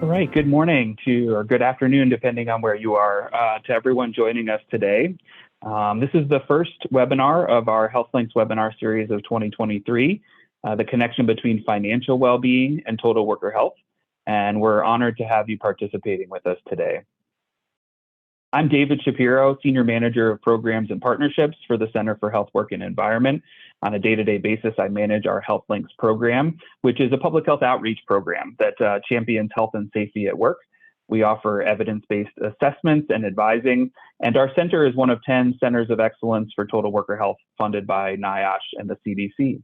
All right, good morning or good afternoon, depending on where you are, to everyone joining us today. This is the first webinar of our HealthLinks webinar series of 2023, the connection between financial well-being and total worker health. And we're honored to have you participating with us today. I'm David Shapiro, Senior Manager of Programs and Partnerships for the Center for Health, Work, and Environment. On a day-to-day basis, I manage our HealthLinks program, which is a public health outreach program that champions health and safety at work. We offer evidence-based assessments and advising, and our center is one of 10 centers of excellence for total worker health funded by NIOSH and the CDC.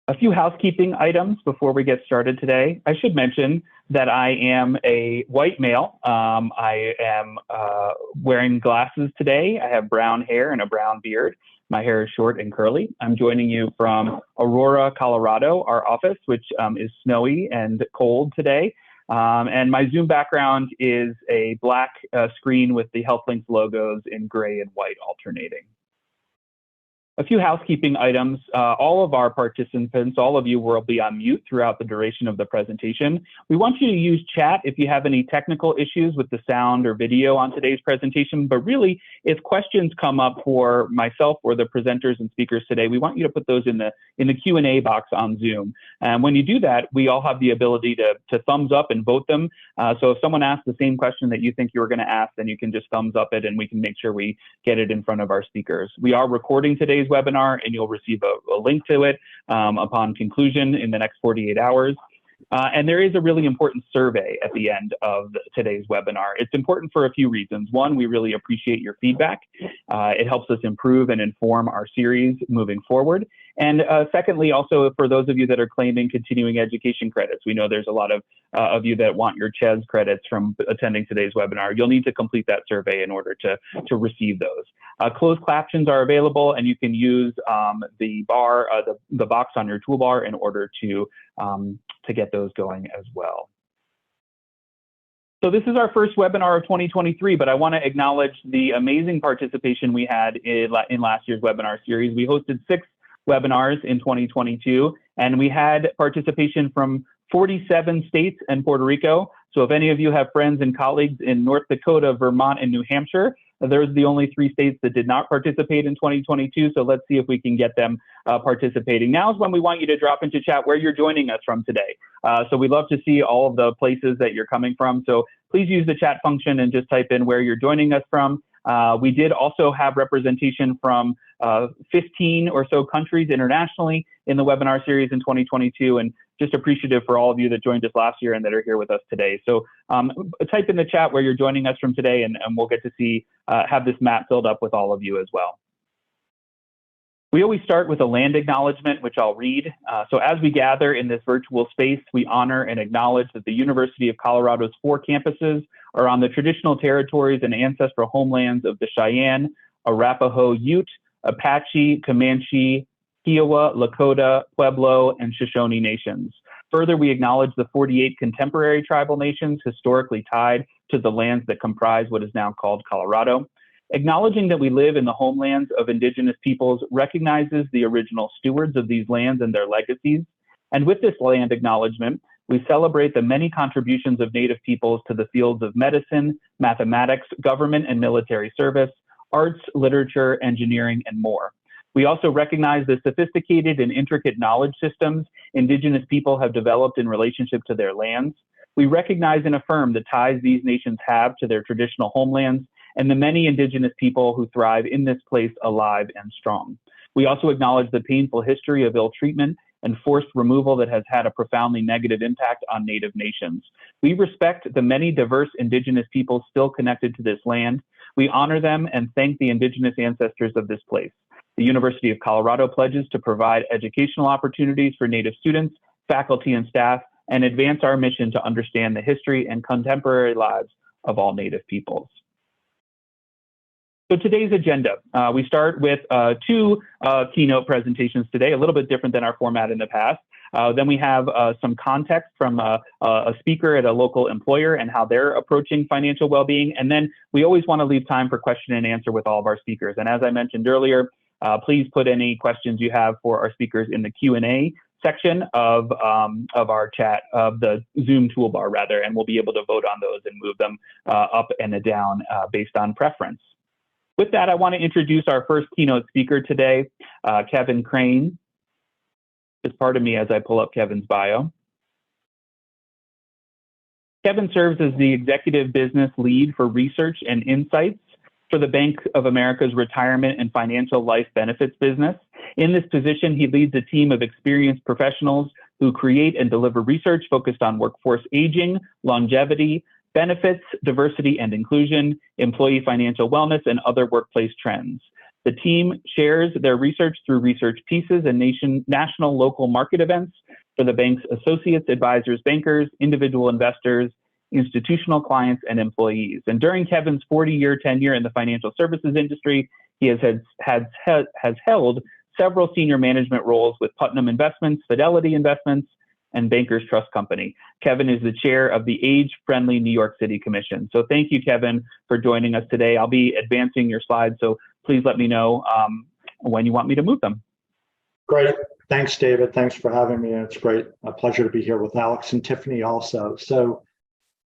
A few housekeeping items before we get started today. I should mention that I am a white male. I am wearing glasses today. I have brown hair and a brown beard. My hair is short and curly. I'm joining you from Aurora, Colorado, our office, which is snowy and cold today. And my Zoom background is a black screen with the HealthLinks logos in gray and white alternating. A few housekeeping items. All of our participants, all of you will be on mute throughout the duration of the presentation. We want you to use chat if you have any technical issues with the sound or video on today's presentation, but really, if questions come up for myself or the presenters and speakers today, we want you to put those in the Q&A box on Zoom. And when you do that, we all have the ability to thumbs up and vote them. So if someone asks the same question that you think you were going to ask, then you can just thumbs up it and we can make sure we get it in front of our speakers. We are recording today's webinar, and you'll receive a link to it upon conclusion in the next 48 hours. And there is a really important survey at the end of today's webinar. It's important for a few reasons. One, we really appreciate your feedback. It helps us improve and inform our series moving forward. And secondly, also for those of you that are claiming continuing education credits, we know there's a lot of you that want your CHES credits from attending today's webinar. You'll need to complete that survey in order to receive those. Closed captions are available, and you can use the box on your toolbar in order to get those going as well. So this is our first webinar of 2023, but I want to acknowledge the amazing participation we had in last year's webinar series. We hosted 6 webinars in 2022, and we had participation from 47 states and Puerto Rico. So if any of you have friends and colleagues in North Dakota, Vermont, and New Hampshire, there's the only 3 states that did not participate in 2022. So let's see if we can get them participating. Now is when we want you to drop into chat where you're joining us from today. So we'd love to see all of the places that you're coming from. So please use the chat function and just type in where you're joining us from. We did also have representation from 15 or so countries internationally in the webinar series in 2022, and just appreciative for all of you that joined us last year and that are here with us today. So type in the chat where you're joining us from today, and we'll get to see, have this map filled up with all of you as well. We always start with a land acknowledgement, which I'll read. So as we gather in this virtual space, we honor and acknowledge that the University of Colorado's 4 campuses are on the traditional territories and ancestral homelands of the Cheyenne, Arapaho, Ute, Apache, Comanche, Kiowa, Lakota, Pueblo, and Shoshone nations. Further, we acknowledge the 48 contemporary tribal nations historically tied to the lands that comprise what is now called Colorado. Acknowledging that we live in the homelands of Indigenous peoples recognizes the original stewards of these lands and their legacies. And with this land acknowledgement, we celebrate the many contributions of Native peoples to the fields of medicine, mathematics, government and military service, arts, literature, engineering, and more. We also recognize the sophisticated and intricate knowledge systems Indigenous people have developed in relationship to their lands. We recognize and affirm the ties these nations have to their traditional homelands and the many Indigenous people who thrive in this place alive and strong. We also acknowledge the painful history of ill treatment and forced removal that has had a profoundly negative impact on Native nations. We respect the many diverse Indigenous peoples still connected to this land. We honor them and thank the Indigenous ancestors of this place. The University of Colorado pledges to provide educational opportunities for Native students, faculty, and staff, and advance our mission to understand the history and contemporary lives of all Native peoples. So today's agenda, we start with 2 keynote presentations today, a little bit different than our format in the past. Then we have some context from a speaker at a local employer and how they're approaching financial well-being. And then we always want to leave time for question and answer with all of our speakers. And as I mentioned earlier, please put any questions you have for our speakers in the Q&A section of our chat, of the Zoom toolbar rather, and we'll be able to vote on those and move them up and down based on preference. With that, I want to introduce our first keynote speaker today, Kevin Crane. Just pardon me as I pull up Kevin's bio. Kevin serves as the Executive Business Lead for Research and Insights for the Bank of America's Retirement and Financial Life Benefits business. In this position, he leads a team of experienced professionals who create and deliver research focused on workforce aging, longevity, benefits, diversity and inclusion, employee financial wellness, and other workplace trends. The team shares their research through research pieces and national local market events for the bank's associates, advisors, bankers, individual investors, institutional clients, and employees. And during Kevin's 40-year tenure in the financial services industry, he has held several senior management roles with Putnam Investments, Fidelity Investments, and Bankers Trust Company. Kevin is the chair of the Age-Friendly New York City Commission. So thank you, Kevin, for joining us today. I'll be advancing your slides, so please let me know when you want me to move them. Great. Thanks, David. Thanks for having me. It's a pleasure to be here with Alex and Tiffany also. So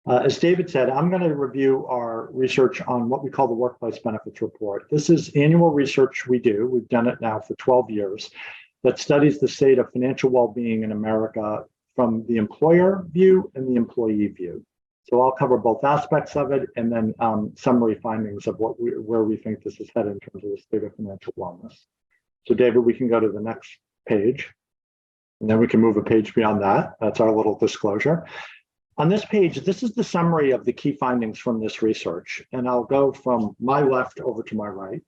as David said, I'm going to review our research on what we call the Workplace Benefits Report. This is annual research we do. We've done it now for 12 years that studies the state of financial well-being in America from the employer view and the employee view. So I'll cover both aspects of it and then summary findings of where we think this is headed in terms of the state of financial wellness. So David, we can go to the next page, and then we can move a page beyond that. That's our little disclosure. On this page, this is the summary of the key findings from this research, and I'll go from my left over to my right.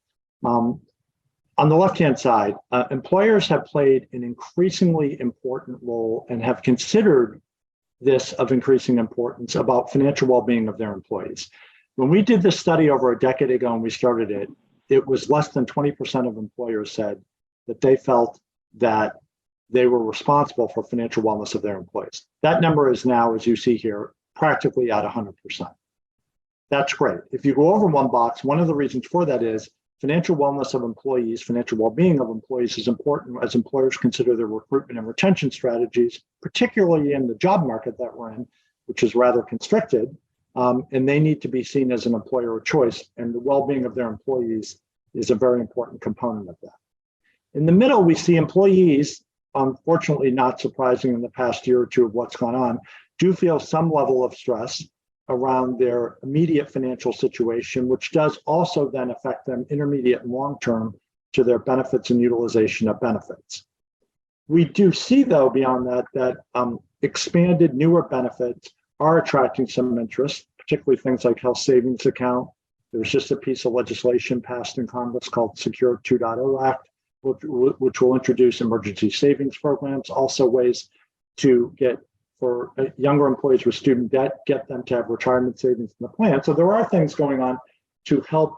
On the left-hand side, employers have played an increasingly important role and have considered this of increasing importance about financial well-being of their employees. When we did this study over a decade ago and we started it, it was less than 20% of employers said that they felt that they were responsible for financial wellness of their employees. That number is now, as you see here, practically at 100%. That's great. If you go over one box, one of the reasons for that is financial wellness of employees, financial well-being of employees is important as employers consider their recruitment and retention strategies, particularly in the job market that we're in, which is rather constricted, and they need to be seen as an employer of choice, and the well-being of their employees is a very important component of that. In the middle, we see employees, unfortunately not surprising in the past year or two of what's gone on, do feel some level of stress around their immediate financial situation, which does also then affect them intermediate and long-term to their benefits and utilization of benefits. We do see, though, beyond that expanded newer benefits are attracting some interest, particularly things like health savings account. There's just a piece of legislation passed in Congress called Secure 2.0 Act, which will introduce emergency savings programs, also ways to get, for younger employees with student debt, get them to have retirement savings in the plan. So there are things going on to help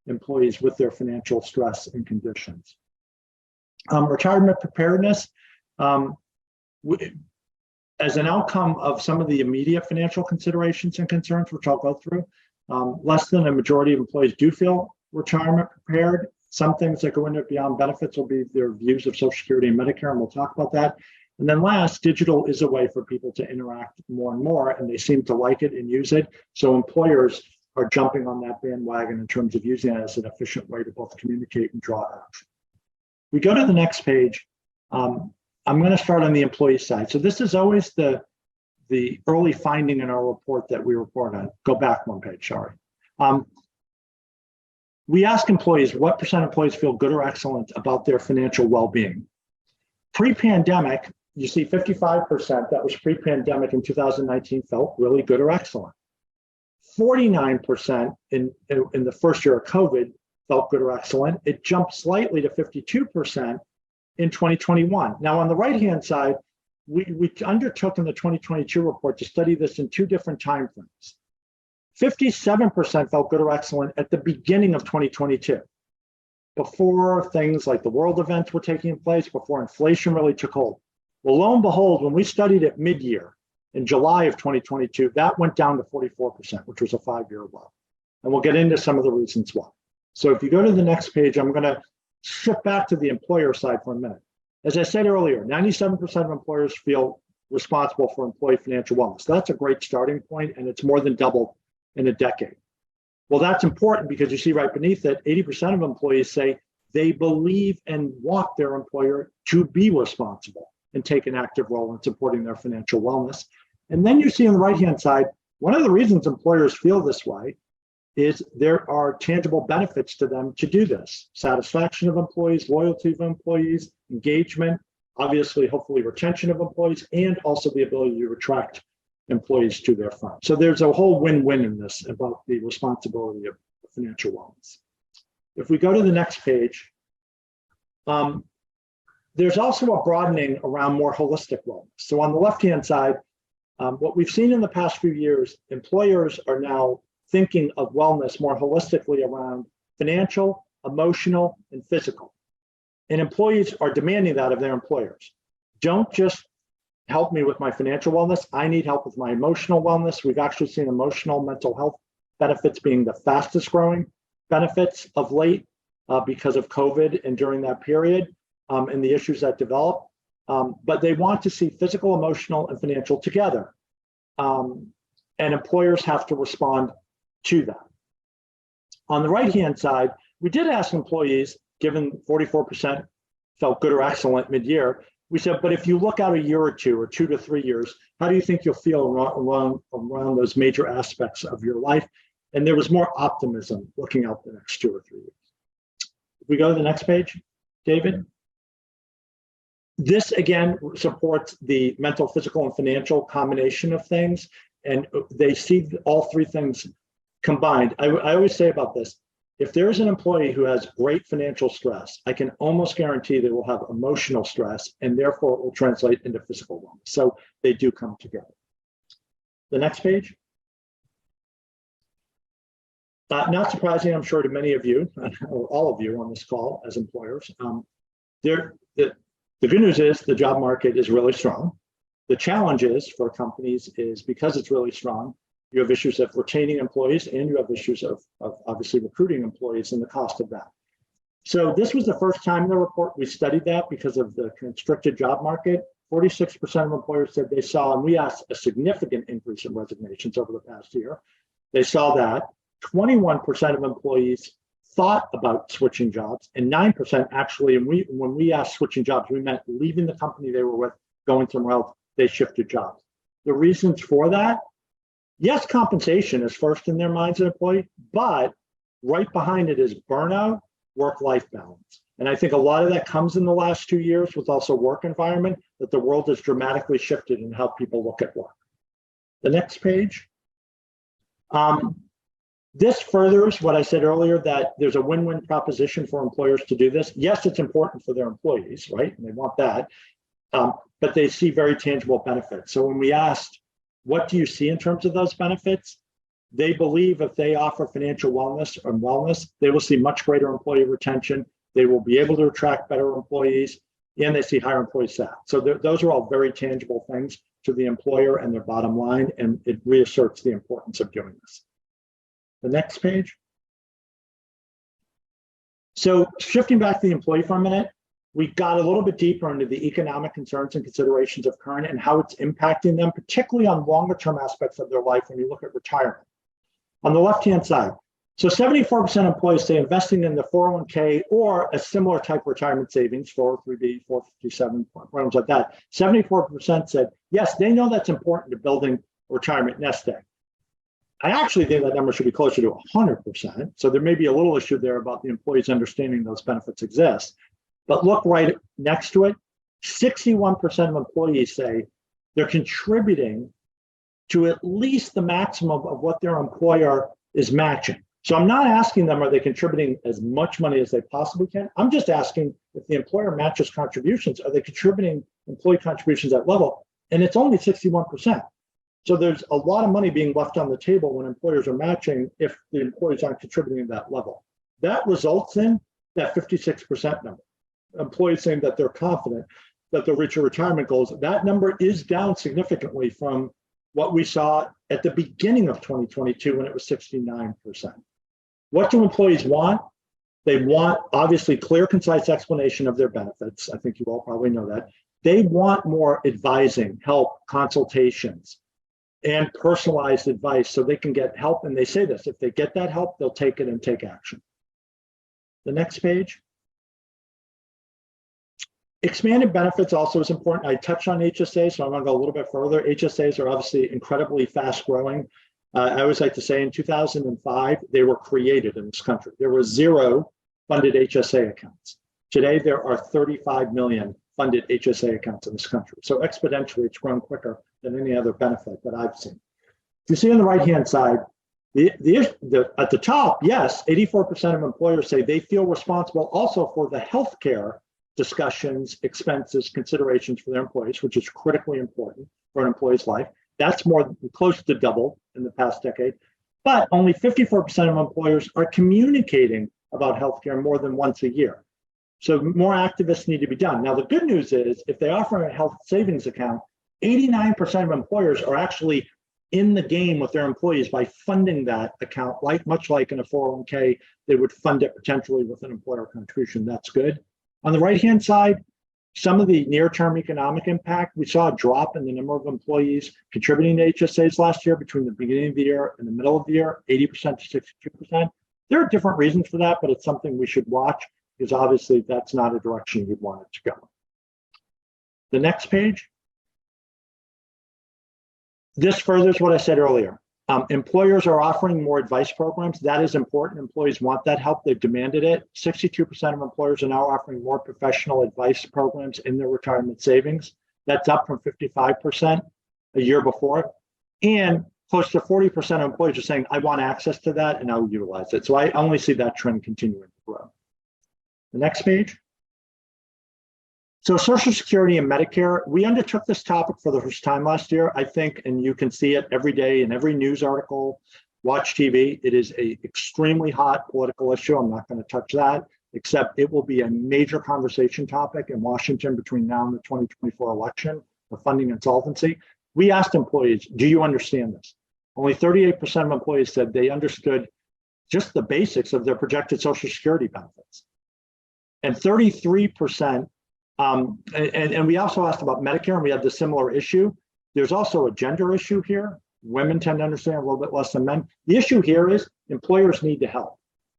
employees with their financial stress and conditions. Retirement preparedness, as an outcome of some of the immediate financial considerations and concerns, which I'll go through, less than a majority of employees do feel retirement prepared. Some things that go into beyond benefits will be their views of Social Security and Medicare, and we'll talk about that. And then last, digital is a way for people to interact more and more, and they seem to like it and use it. So employers are jumping on that bandwagon in terms of using it as an efficient way to both communicate and draw action. We go to the next page. I'm going to start on the employee side. So this is always the early finding in our report that we report on. Go back one page, sorry. We ask employees what % of employees feel good or excellent about their financial well-being. Pre-pandemic, you see 55%, that was pre-pandemic in 2019, felt really good or excellent. 49% in the first year of COVID felt good or excellent. It jumped slightly to 52% in 2021. Now on the right-hand side, we undertook in the 2022 report to study this in two different time frames. 57% felt good or excellent at the beginning of 2022, before things like the world events were taking place, before inflation really took hold. Well, lo and behold, when we studied it mid-year in July of 2022, that went down to 44%, which was a 5-year low. And we'll get into some of the reasons why. So if you go to the next page, I'm going to shift back to the employer side for a minute. As I said earlier, 97% of employers feel responsible for employee financial wellness. That's a great starting point, and it's more than doubled in a decade. Well, that's important because you see right beneath it, 80% of employees say they believe and want their employer to be responsible and take an active role in supporting their financial wellness. And then you see on the right-hand side, one of the reasons employers feel this way is there are tangible benefits to them to do this. Satisfaction of employees, loyalty of employees, engagement, obviously, hopefully retention of employees, and also the ability to attract employees to their firm. So there's a whole win-win in this about the responsibility of financial wellness. If we go to the next page, there's also a broadening around more holistic wellness. So on the left-hand side, what we've seen in the past few years, employers are now thinking of wellness more holistically around financial, emotional, and physical. And employees are demanding that of their employers. Don't just help me with my financial wellness. I need help with my emotional wellness. We've actually seen emotional mental health benefits being the fastest growing benefits of late because of COVID and during that period and the issues that develop. But they want to see physical, emotional, and financial together. And employers have to respond to that. On the right-hand side, we did ask employees, given 44% felt good or excellent mid-year, we said, but if you look out a year or two or 2 to 3 years, how do you think you'll feel around those major aspects of your life? And there was more optimism looking out the next 2 or 3 years. If we go to the next page, David. This again supports the mental, physical, and financial combination of things. And they see all three things combined. I always say about this, if there's an employee who has great financial stress, I can almost guarantee they will have emotional stress, and therefore it will translate into physical wellness. So they do come together. The next page. Not surprising, I'm sure, to many of you, or all of you on this call as employers. The good news is the job market is really strong. The challenge is for companies is because it's really strong, you have issues of retaining employees and you have issues of obviously recruiting employees and the cost of that. So this was the first time in the report we studied that because of the constricted job market. 46% of employers said they saw, and we asked a significant increase in resignations over the past year. They saw that. 21% of employees thought about switching jobs, and 9% actually, and when we asked switching jobs, we meant leaving the company they were with, going somewhere else, they shifted jobs. The reasons for that, yes, compensation is first in their minds as an employee, but right behind it is burnout, work-life balance. And I think a lot of that comes in the last 2 years with also work environment, that the world has dramatically shifted in how people look at work. The next page. This furthers what I said earlier, that there's a win-win proposition for employers to do this. Yes, it's important for their employees, right? And they want that, but they see very tangible benefits. So when we asked, what do you see in terms of those benefits? They believe if they offer financial wellness, they will see much greater employee retention. They will be able to attract better employees, and they see higher employee sat. So those are all very tangible things to the employer and their bottom line, and it reasserts the importance of doing this. The next page. So shifting back to the employee for a minute, we got a little bit deeper into the economic concerns and considerations of current and how it's impacting them, particularly on longer term aspects of their life when you look at retirement. On the left-hand side, so 74% of employees say investing in the 401k or a similar type of retirement savings, 403b, 457, programs like that, 74% said, yes, they know that's important to building retirement nest egg. I actually think that number should be closer to 100%. So there may be a little issue there about the employees understanding those benefits exist. But look right next to it, 61% of employees say they're contributing to at least the maximum of what their employer is matching. So I'm not asking them, are they contributing as much money as they possibly can? I'm just asking if the employer matches contributions, are they contributing employee contributions at level? And it's only 61%. So there's a lot of money being left on the table when employers are matching if the employees aren't contributing at that level. That results in that 56% number. Employees saying that they're confident that they'll reach their retirement goals. That number is down significantly from what we saw at the beginning of 2022 when it was 69%. What do employees want? They want, obviously, clear, concise explanation of their benefits. I think you all probably know that. They want more advising, help, consultations, and personalized advice so they can get help. And they say this, if they get that help, they'll take it and take action. The next page. Expanded benefits also is important. I touched on HSAs, so I'm going to go a little bit further. HSAs are obviously incredibly fast growing. I always like to say in 2005, they were created in this country. There were 0 funded HSA accounts. Today, there are 35 million funded HSA accounts in this country. So exponentially, it's grown quicker than any other benefit that I've seen. If you see on the right-hand side, at the top, yes, 84% of employers say they feel responsible also for the healthcare discussions, expenses, considerations for their employees, which is critically important for an employee's life. That's more close to double in the past decade. But only 54% of employers are communicating about healthcare more than once a year. So more activists need to be done. Now, the good news is if they offer a health savings account, 89% of employers are actually in the game with their employees by funding that account, much like in a 401k, they would fund it potentially with an employer contribution. That's good. On the right-hand side, some of the near-term economic impact, we saw a drop in the number of employees contributing to HSAs last year between the beginning of the year and the middle of the year, 80% to 62%. There are different reasons for that, but it's something we should watch because obviously that's not a direction you'd want it to go. The next page. This furthers what I said earlier. Employers are offering more advice programs. That is important. Employees want that help. They've demanded it. 62% of employers are now offering more professional advice programs in their retirement savings. That's up from 55% a year before. And close to 40% of employees are saying, I want access to that and I'll utilize it. So I only see that trend continuing to grow. The next page. So Social Security and Medicare, we undertook this topic for the first time last year, I think, and you can see it every day in every news article, watch TV. It is an extremely hot political issue. I'm not going to touch that, except it will be a major conversation topic in Washington between now and the 2024 election, the funding insolvency. We asked employees, do you understand this? Only 38% of employees said they understood just the basics of their projected Social Security benefits. And 33%, and we also asked about Medicare, and we had the similar issue. There's also a gender issue here. Women tend to understand a little bit less than men. The issue here is employers need to help.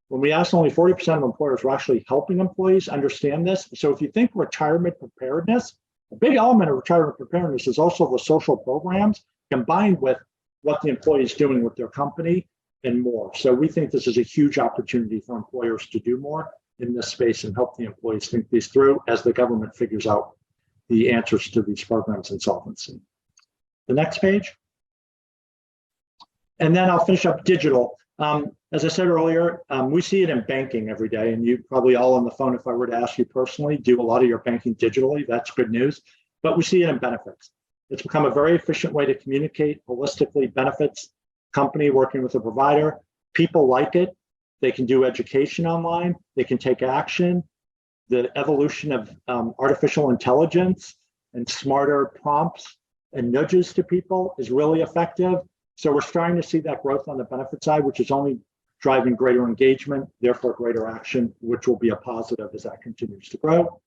When we asked, only 40% of employers were actually helping employees understand this. So if you think retirement preparedness, a big element of retirement preparedness is also the social programs combined with what the employee is doing with their company and more. So we think this is a huge opportunity for employers to do more in this space and help the employees think these through as the government figures out the answers to these programs in solvency. The next page. And then I'll finish up digital. As I said earlier, we see it in banking every day, and you probably all on the phone, if I were to ask you personally, do a lot of your banking digitally. That's good news. But we see it in benefits. It's become a very efficient way to communicate holistically benefits, company working with a provider. People like it. They can do education online. They can take action. The evolution of artificial intelligence and smarter prompts and nudges to people is really effective. So we're starting to see that growth on the benefit side, which is only driving greater engagement, therefore greater action, which will be a positive as that continues to grow.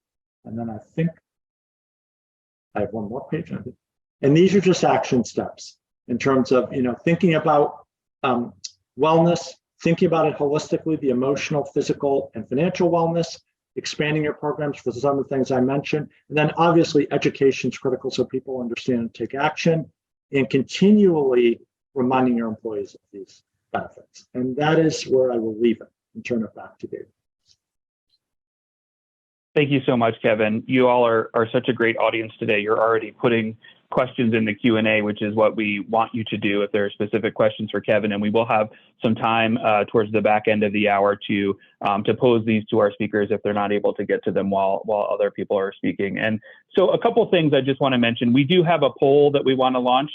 And then I think I have one more page. And these are just action steps in terms of, thinking about wellness, thinking about it holistically, the emotional, physical, and financial wellness, expanding your programs for some of the things I mentioned. And then obviously education is critical so people understand and take action, and continually reminding your employees of these benefits. And that is where I will leave it and turn it back to David. Thank you so much, Kevin. You all are such a great audience today. You're already putting questions in the Q&A, which is what we want you to do if there are specific questions for Kevin. And we will have some time towards the back end of the hour to pose these to our speakers if they're not able to get to them while other people are speaking. And so a couple things I just want to mention. We do have a poll that we want to launch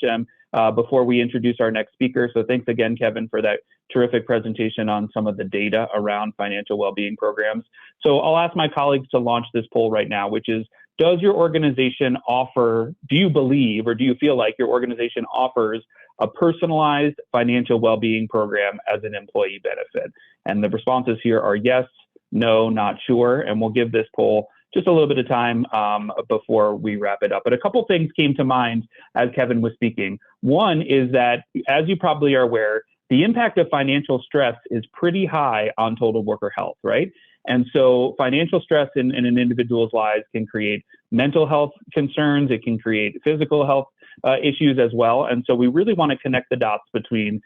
before we introduce our next speaker. So thanks again, Kevin, for that terrific presentation on some of the data around financial well-being programs. So I'll ask my colleagues to launch this poll right now, which is, does your organization offer, do you believe, or do you feel like your organization offers a personalized financial well-being program as an employee benefit? And the responses here are yes, no, not sure. And we'll give this poll just a little bit of time before we wrap it up. But a couple things came to mind as Kevin was speaking. One is that, as you probably are aware, the impact of financial stress is pretty high on total worker health, right? And so financial stress in an individual's lives can create mental health concerns. It can create physical health issues as well. And so we really want to connect the dots between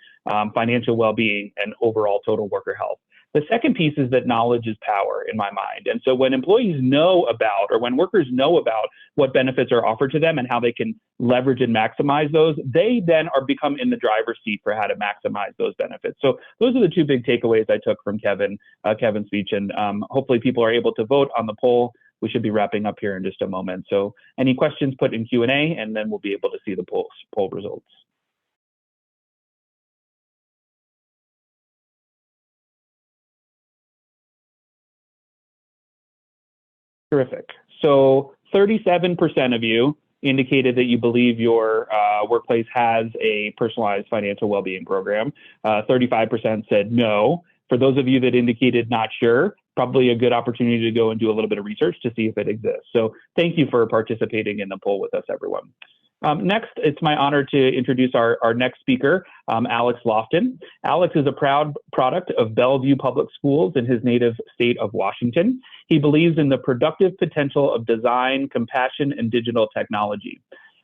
financial well-being and overall total worker health. The second piece is that knowledge is power in my mind. And so when employees know about, or when workers know about what benefits are offered to them and how they can leverage and maximize those, they then are become in the driver's seat for how to maximize those benefits. So those are the two big takeaways I took from Kevin's speech. And hopefully people are able to vote on the poll. We should be wrapping up here in just a moment. So any questions, put in Q&A, and then we'll be able to see the poll results. Terrific. So 37% of you indicated that you believe your workplace has a personalized financial well-being program. 35% said no. For those of you that indicated not sure, probably a good opportunity to go and do a little bit of research to see if it exists. So thank you for participating in the poll with us, everyone. Next, it's my honor to introduce our next speaker, Alex Lofton. Alex is a proud product of Bellevue Public Schools in his native state of Washington. He believes in the productive potential of design, compassion, and digital technology.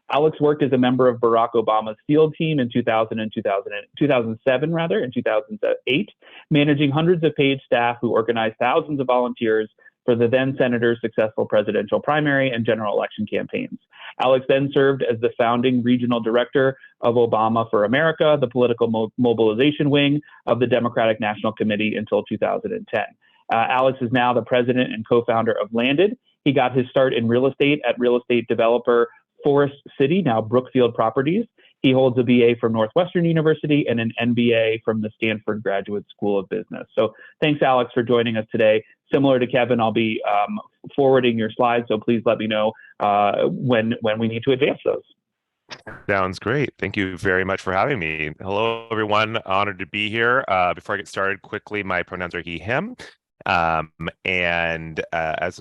Alex worked as a member of Barack Obama's field team in 2007 and 2008, managing hundreds of paid staff who organized thousands of volunteers for the then senator's successful presidential primary and general election campaigns. Alex then served as the founding regional director of Obama for America, the political mobilization wing of the Democratic National Committee until 2010. Alex is now the president and co-founder of Landed. He got his start in real estate at real estate developer Forest City, now Brookfield Properties. He holds a BA from Northwestern University and an MBA from the Stanford Graduate School of Business. So thanks, Alex, for joining us today. Similar to Kevin, I'll be forwarding your slides, so please let me know when we need to advance those. Sounds great. Thank you very much for having me. Hello, everyone. Honored to be here. Before I get started, quickly, my pronouns are he, him. As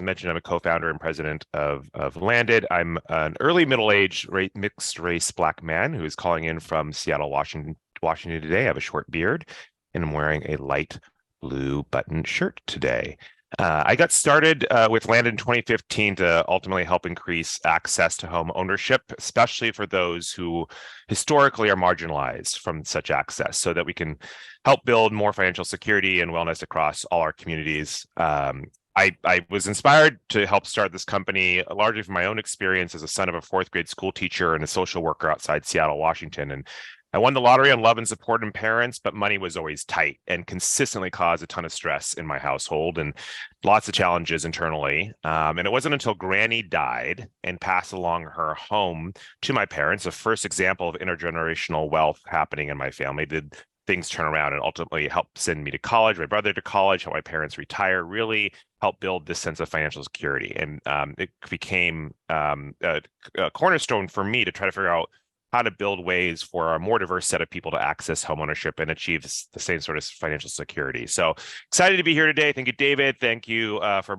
mentioned, I'm a co-founder and president of Landed. I'm an early middle-aged mixed race Black man who is calling in from Seattle, Washington today. I have a short beard and I'm wearing a light blue button shirt today. I got started with Landed in 2015 to ultimately help increase access to home ownership, especially for those who historically are marginalized from such access, so that we can help build more financial security and wellness across all our communities. I was inspired to help start this company largely from my own experience as a son of a fourth grade school teacher and a social worker outside Seattle, Washington. And I won the lottery on love and support and parents, but money was always tight and consistently caused a ton of stress in my household and lots of challenges internally. And it wasn't until Granny died and passed along her home to my parents, the first example of intergenerational wealth happening in my family, did things turn around and ultimately help send me to college, my brother to college, help my parents retire, really help build this sense of financial security. And it became a cornerstone for me to try to figure out how to build ways for a more diverse set of people to access homeownership and achieve the same sort of financial security. So excited to be here today. Thank you, David. Thank you for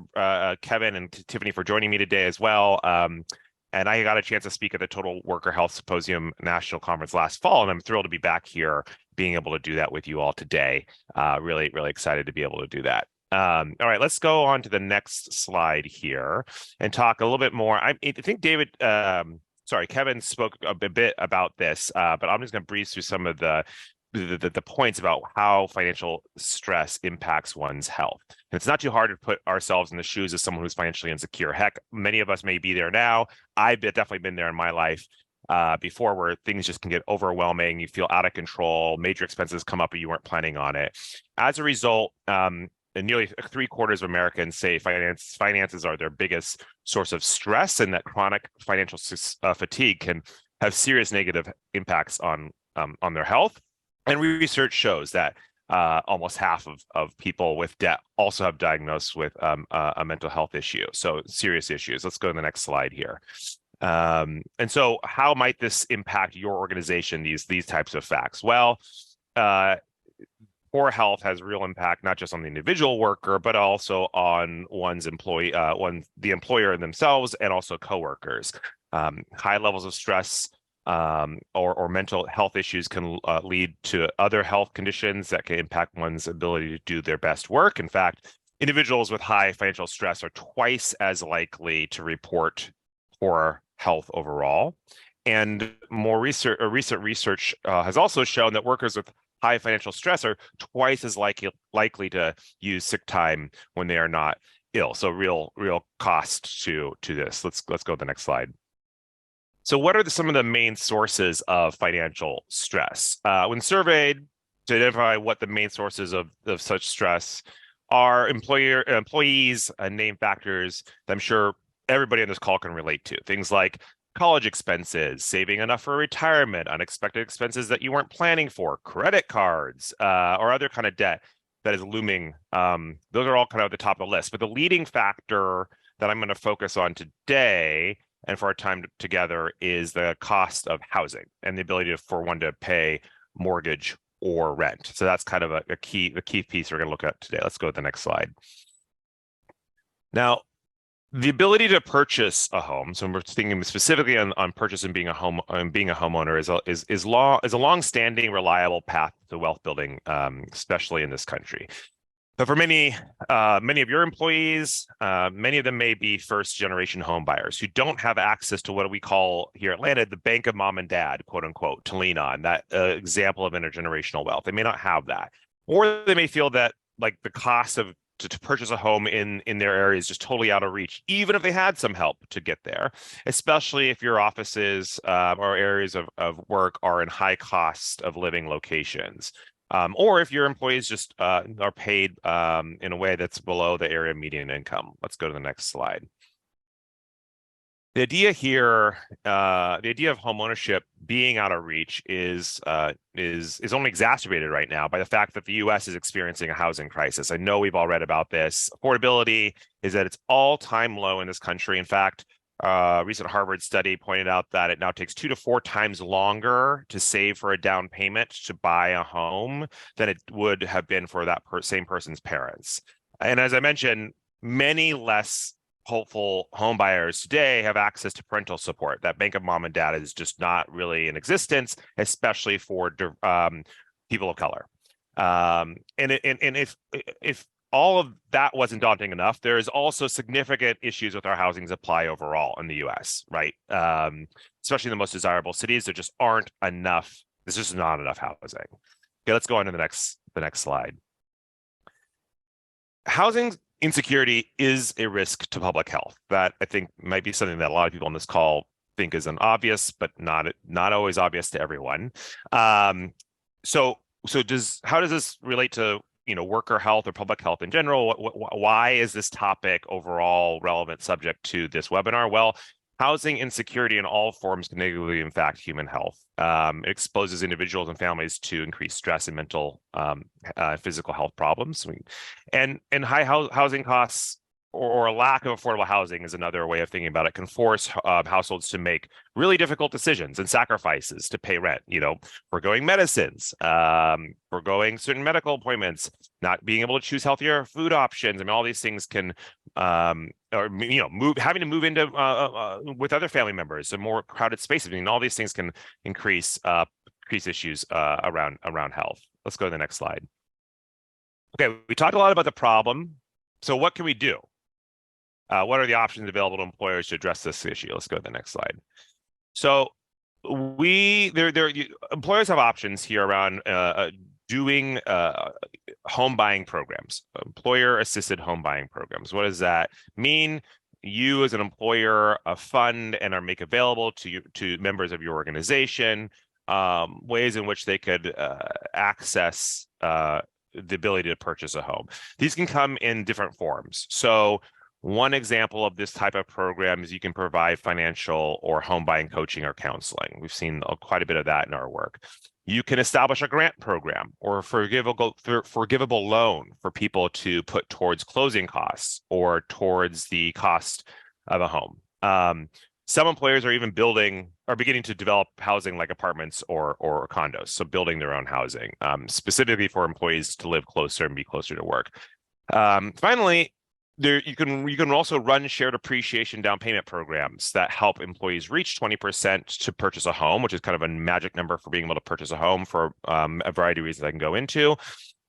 Kevin and Tiffany for joining me today as well. And I got a chance to speak at the Total Worker Health Symposium National Conference last fall, and I'm thrilled to be back here being able to do that with you all today. Really, really excited to be able to do that. All right, let's go on to the next slide here and talk a little bit more. I think David... Kevin spoke a bit about this, but I'm just going to breeze through some of the points about how financial stress impacts one's health. And it's not too hard to put ourselves in the shoes of someone who's financially insecure. Heck, many of us may be there now. I've definitely been there in my life before, where things just can get overwhelming. You feel out of control. Major expenses come up, but you weren't planning on it. As a result, and nearly 3/4 of Americans say finances are their biggest source of stress, and that chronic financial fatigue can have serious negative impacts on their health. And research shows that almost half of people with debt also have diagnosed with a mental health issue. So serious issues. Let's go to the next slide here. And so how might this impact your organization, these types of facts? Well, poor health has real impact not just on the individual worker, but also on one's employee, the employer themselves, and also coworkers. High levels of stress or mental health issues can lead to other health conditions that can impact one's ability to do their best work. In fact, individuals with high financial stress are twice as likely to report poor health overall. And recent research has also shown that workers with high financial stress are twice as likely to use sick time when they are not ill. So real cost to this. Let's go to the next slide. So what are some of the main sources of financial stress? When surveyed to identify what the main sources of such stress are, employees name factors that I'm sure everybody on this call can relate to. Things like college expenses, saving enough for retirement, unexpected expenses that you weren't planning for, credit cards, or other kind of debt that is looming. Those are all kind of at the top of the list. But the leading factor that I'm going to focus on today and for our time together is the cost of housing and the ability for one to pay mortgage or rent. So that's kind of a key piece we're going to look at today. Let's go to the next slide. Now, the ability to purchase a home, so we're thinking specifically on purchasing being a homeowner, is a long-standing, reliable path to wealth building, especially in this country. But for many of your employees, many of them may be first-generation home buyers who don't have access to what we call here at Landed the bank of mom and dad, quote unquote, to lean on, that example of intergenerational wealth. They may not have that, or they may feel that like the cost of to purchase a home in their area is just totally out of reach, even if they had some help to get there, especially if your offices or areas of work are in high cost of living locations. Or if your employees just are paid in a way that's below the area median income. Let's go to the next slide. The idea here, the idea of homeownership being out of reach is only exacerbated right now by the fact that the U.S. is experiencing a housing crisis. I know we've all read about this. Affordability is at its all-time low in this country. In fact, a recent Harvard study pointed out that it now takes 2 to 4 times longer to save for a down payment to buy a home than it would have been for that same person's parents. And as I mentioned, many less hopeful home buyers today have access to parental support. That bank of mom and dad is just not really in existence, especially for people of color. And if all of that wasn't daunting enough, there is also significant issues with our housing supply overall in the U.S., right? Especially in the most desirable cities, there just aren't enough. There's just not enough housing. Okay, let's go on to the next slide. Housing insecurity is a risk to public health. That I think might be something that a lot of people on this call think is an obvious, but not always obvious to everyone. So how does this relate to worker health or public health in general? Why is this topic overall relevant subject to this webinar? Well, housing insecurity in all forms can negatively impact human health. It exposes individuals and families to increased stress and mental, physical health problems. And high housing costs or a lack of affordable housing is another way of thinking about it, can force households to make really difficult decisions and sacrifices to pay rent, foregoing medicines, foregoing certain medical appointments, not being able to choose healthier food options. I mean, all these things can, having to move into with other family members and more crowded spaces. I mean, all these things can increase issues around health. Let's go to the next slide. Okay, we talked a lot about the problem. So what can we do? What are the options available to employers to address this issue? Let's go to the next slide. So employers have options here around doing home buying programs, employer-assisted home buying programs. What does that mean? You as an employer fund and make available to members of your organization ways in which they could access the ability to purchase a home. These can come in different forms. So one example of this type of program is you can provide financial or home buying coaching or counseling. We've seen quite a bit of that in our work. You can establish a grant program or a forgivable loan for people to put towards closing costs or towards the cost of a home. Some employers are even beginning to develop housing like apartments or condos, so building their own housing, specifically for employees to live closer and be closer to work. Finally, you can also run shared appreciation down payment programs that help employees reach 20% to purchase a home, which is kind of a magic number for being able to purchase a home for a variety of reasons I can go into.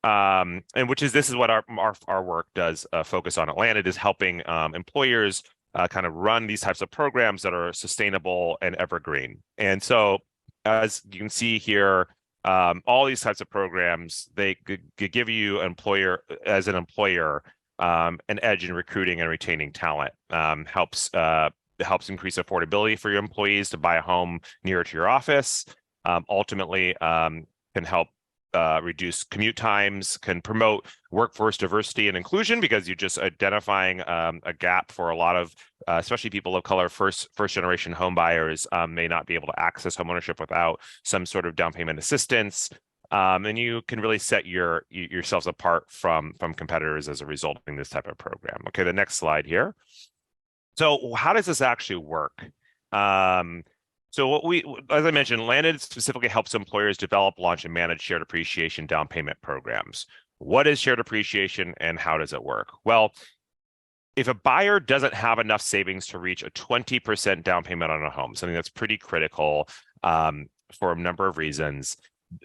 And this is what our work does focus on at Landed, is helping employers kind of run these types of programs that are sustainable and evergreen. And so, as you can see here, all these types of programs, they give you an employer an edge in recruiting and retaining talent. Helps increase affordability for your employees to buy a home nearer to your office. Ultimately, can help reduce commute times, can promote workforce diversity and inclusion, because you're just identifying a gap for a lot of, especially people of color, first generation home buyers may not be able to access homeownership without some sort of down payment assistance. And you can really set yourselves apart from competitors as a result of this type of program. Okay, the next slide here. So how does this actually work? So as I mentioned, Landed specifically helps employers develop, launch, and manage shared appreciation down payment programs. What is shared appreciation and how does it work? Well, if a buyer doesn't have enough savings to reach a 20% down payment on a home, something that's pretty critical for a number of reasons,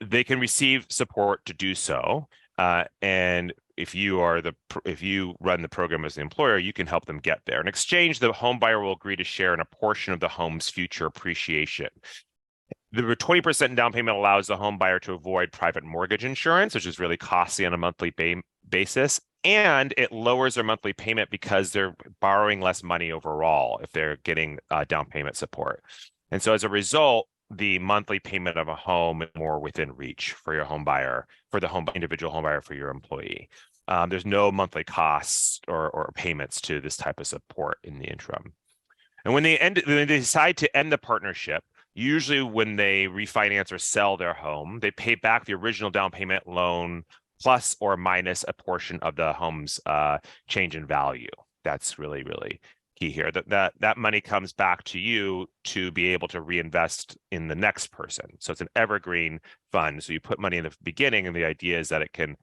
they can receive support to do so. And if you run the program as the employer, you can help them get there. In exchange, the home buyer will agree to share in a portion of the home's future appreciation. The 20% down payment allows the home buyer to avoid private mortgage insurance, which is really costly on a monthly basis, and it lowers their monthly payment because they're borrowing less money overall if they're getting down payment support. And so as a result, the monthly payment of a home is more within reach for your home buyer, for the individual home buyer, for your employee. There's no monthly costs or payments to this type of support in the interim. And when they decide to end the partnership, usually when they refinance or sell their home, they pay back the original down payment loan plus or minus a portion of the home's change in value. That's really, really key here. That money comes back to you to be able to reinvest in the next person. So it's an evergreen fund. So you put money in the beginning, and the idea is that it can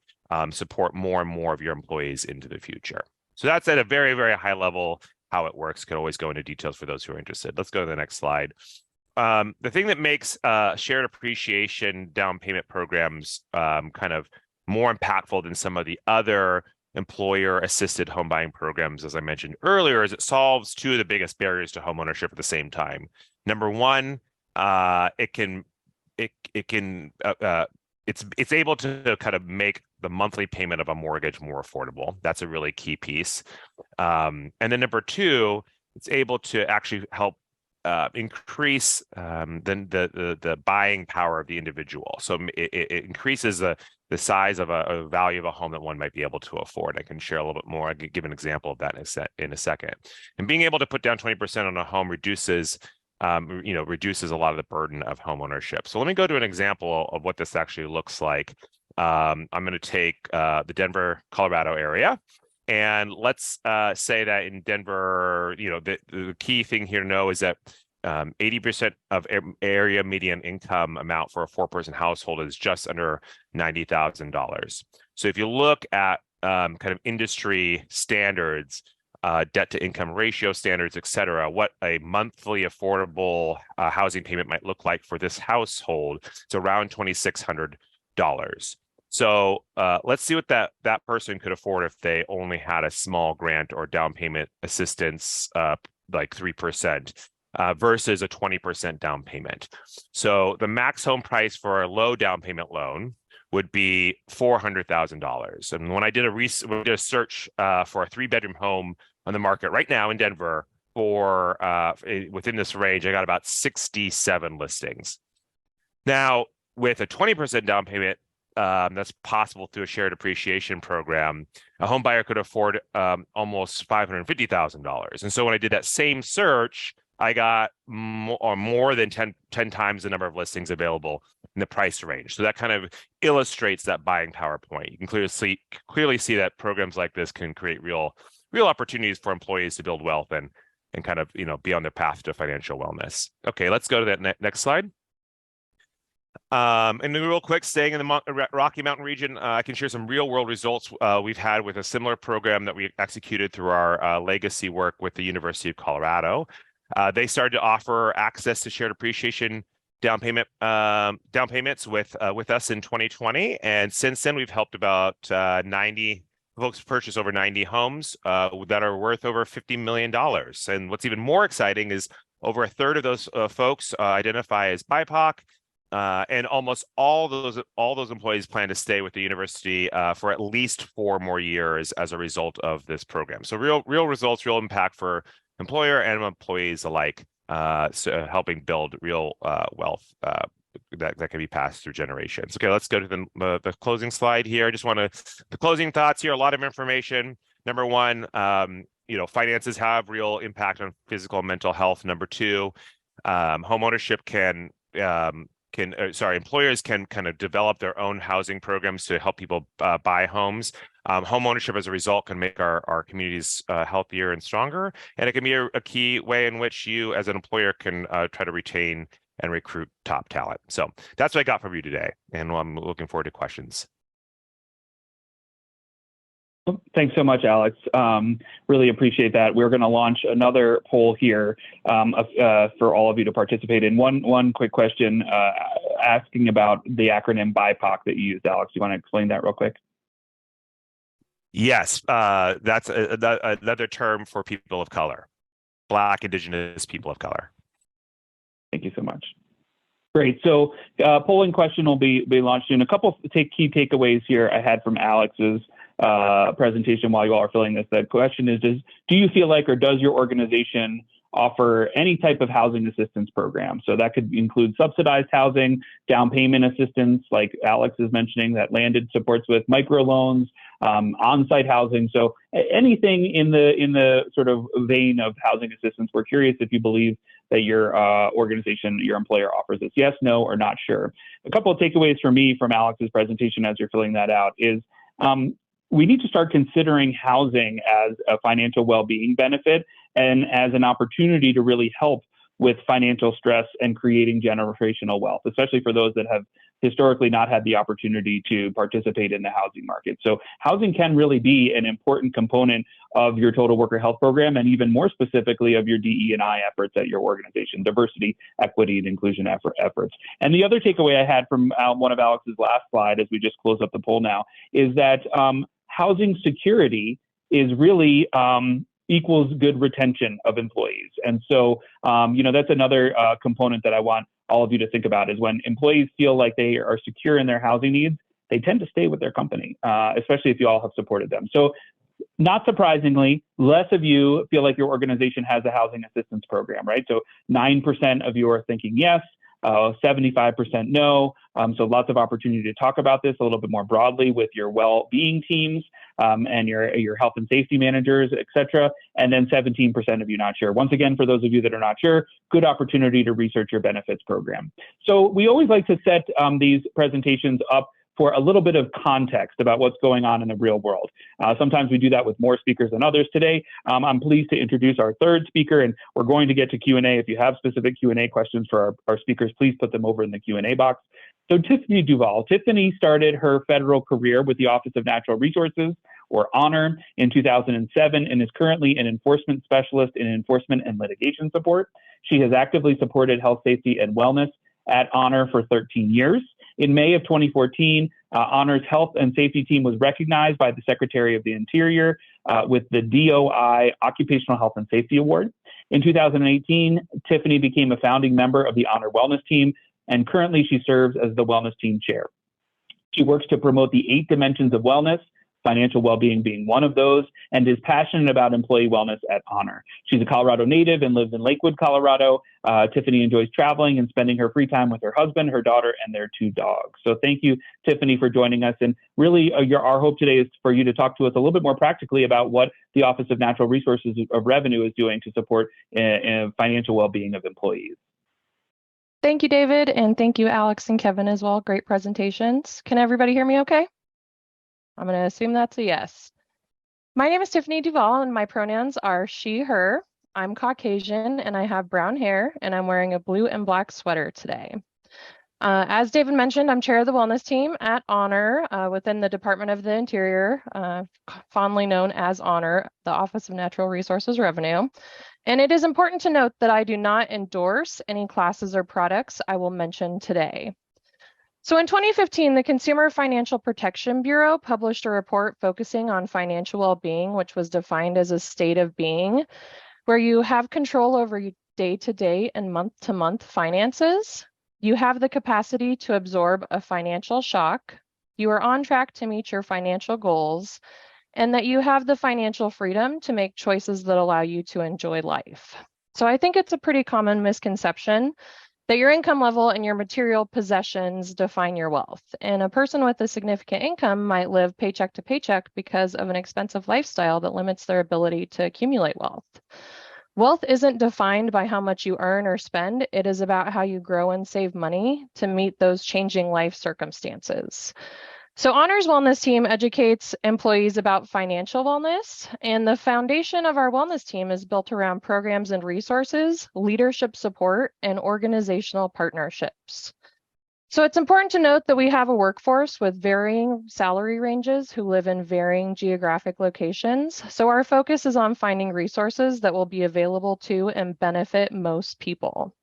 support more and more of your employees into the future. So that's at a very, very high level how it works. Could always go into details for those who are interested. Let's go to the next slide. The thing that makes shared appreciation down payment programs kind of more impactful than some of the other employer-assisted home buying programs, as I mentioned earlier, is it solves two of the biggest barriers to home ownership at the same time. Number one, it's able to kind of make the monthly payment of a mortgage more affordable. That's a really key piece. And then number two, it's able to actually help increase the buying power of the individual. So it increases the size of a value of a home that one might be able to afford. I can share a little bit more. I can give an example of that in a second. And being able to put down 20% on a home reduces a lot of the burden of home ownership. So let me go to an example of what this actually looks like. I'm going to take the Denver, Colorado area. And let's say that in Denver, the key thing here to know is that 80% of area median income amount for a four-person household is just under $90,000. So if you look at kind of industry standards, debt to income ratio standards, et cetera, what a monthly affordable housing payment might look like for this household, it's around $2,600. So let's see what that person could afford if they only had a small grant or down payment assistance, like 3%, versus a 20% down payment. So the max home price for a low down payment loan would be $400,000. And when I did a search for a 3-bedroom home on the market right now in Denver for within this range, I got about 67 listings. Now, with a 20% down payment, that's possible through a shared appreciation program, a home buyer could afford almost $550,000. And so when I did that same search, I got more than 10 times the number of listings available in the price range. So that kind of illustrates that buying power point. You can clearly see that programs like this can create real opportunities for employees to build wealth and and kind of, be on their path to financial wellness. Okay, let's go to that next slide. And then real quick, staying in the Rocky Mountain region, I can share some real world results we've had with a similar program that we executed through our legacy work with the University of Colorado. They started to offer access to shared appreciation down payments with us in 2020, and since then we've helped about 90 folks purchase over 90 homes that are worth over $50 million. And what's even more exciting is over a third of those folks identify as BIPOC. And almost all those employees plan to stay with the university for at least 4 more years as a result of this program. So real results, real impact for employer and employees alike, helping build real wealth that can be passed through generations. Okay, let's go to the closing slide here. I just want the closing thoughts here. A lot of information. Number one, finances have real impact on physical and mental health. Number two, homeownership employers can kind of develop their own housing programs to help people buy homes. Home ownership as a result can make our communities healthier and stronger. And it can be a key way in which you as an employer can try to retain and recruit top talent. So that's what I got from you today. And I'm looking forward to questions. Thanks so much, Alex. Really appreciate that. We're going to launch another poll here for all of you to participate in. One quick question asking about the acronym BIPOC that you used, Alex. You want to explain that real quick? Yes, that's another term for people of color, Black, Indigenous people of color. Thank you so much. Great. So polling question will be launched soon. A couple key takeaways here I had from Alex's presentation while you all are filling this. The question is, do you feel like, or does your organization offer any type of housing assistance program? So that could include subsidized housing, down payment assistance, like Alex is mentioning, that Landed supports with microloans, on-site housing. So anything in the sort of vein of housing assistance. We're curious if you believe that your organization, your employer offers this. Yes, no, or not sure. A couple of takeaways for me from Alex's presentation as you're filling that out is we need to start considering housing as a financial well-being benefit and as an opportunity to really help with financial stress and creating generational wealth, especially for those that have historically not had the opportunity to participate in the housing market. So housing can really be an important component of your total worker health program, and even more specifically of your DE&I efforts at your organization, diversity, equity, and inclusion efforts. And the other takeaway I had from one of Alex's last slide, as we just close up the poll now, is that housing security is really equals good retention of employees. And so, that's another component that I want all of you to think about, is when employees feel like they are secure in their housing needs, they tend to stay with their company, especially if you all have supported them. So not surprisingly, less of you feel like your organization has a housing assistance program, right? So 9% of you are thinking yes, 75% no. So lots of opportunity to talk about this a little bit more broadly with your well-being teams and your health and safety managers, et cetera. And then 17% of you not sure. Once again, for those of you that are not sure, good opportunity to research your benefits program. So we always like to set these presentations up for a little bit of context about what's going on in the real world. Sometimes we do that with more speakers than others. Today, I'm pleased to introduce our third speaker, and we're going to get to Q&A. If you have specific Q&A questions for our speakers, please put them over in the Q&A box. So Tiffany Duval. Tiffany started her federal career with the Office of Natural Resources, or Honor, in 2007, and is currently an enforcement specialist in enforcement and litigation support. She has actively supported health, safety, and wellness at Honor for 13 years. In May of 2014, Honor's health and safety team was recognized by the Secretary of the Interior with the DOI Occupational Health and Safety Award. In 2018, Tiffany became a founding member of the Honor Wellness Team, and currently she serves as the Wellness Team Chair. She works to promote the 8 dimensions of wellness, financial well-being being one of those, and is passionate about employee wellness at Honor. She's a Colorado native and lives in Lakewood, Colorado. Tiffany enjoys traveling and spending her free time with her husband, her daughter, and their 2 dogs. So thank you, Tiffany, for joining us. And really, our hope today is for you to talk to us a little bit more practically about what the Office of Natural Resources of Revenue is doing to support financial well-being of employees. Thank you, David, and thank you, Alex and Kevin, as well. Great presentations. Can everybody hear me okay? I'm going to assume that's a yes. My name is Tiffany Duval, and my pronouns are she, her. I'm Caucasian and I have brown hair, and I'm wearing a blue and black sweater today. As David mentioned, I'm chair of the wellness team at Honor within the Department of the Interior, fondly known as Honor, the Office of Natural Resources Revenue. And it is important to note that I do not endorse any classes or products I will mention today. So in 2015, the Consumer Financial Protection Bureau published a report focusing on financial well-being, which was defined as a state of being where you have control over day-to-day and month-to-month finances. You have the capacity to absorb a financial shock. You are on track to meet your financial goals, and that you have the financial freedom to make choices that allow you to enjoy life. So I think it's a pretty common misconception that your income level and your material possessions define your wealth. And a person with a significant income might live paycheck to paycheck because of an expensive lifestyle that limits their ability to accumulate wealth. Wealth isn't defined by how much you earn or spend. It is about how you grow and save money to meet those changing life circumstances. So Honor's Wellness Team educates employees about financial wellness, and the foundation of our wellness team is built around programs and resources, leadership support, and organizational partnerships. So it's important to note that we have a workforce with varying salary ranges who live in varying geographic locations. So our focus is on finding resources that will be available to and benefit most people.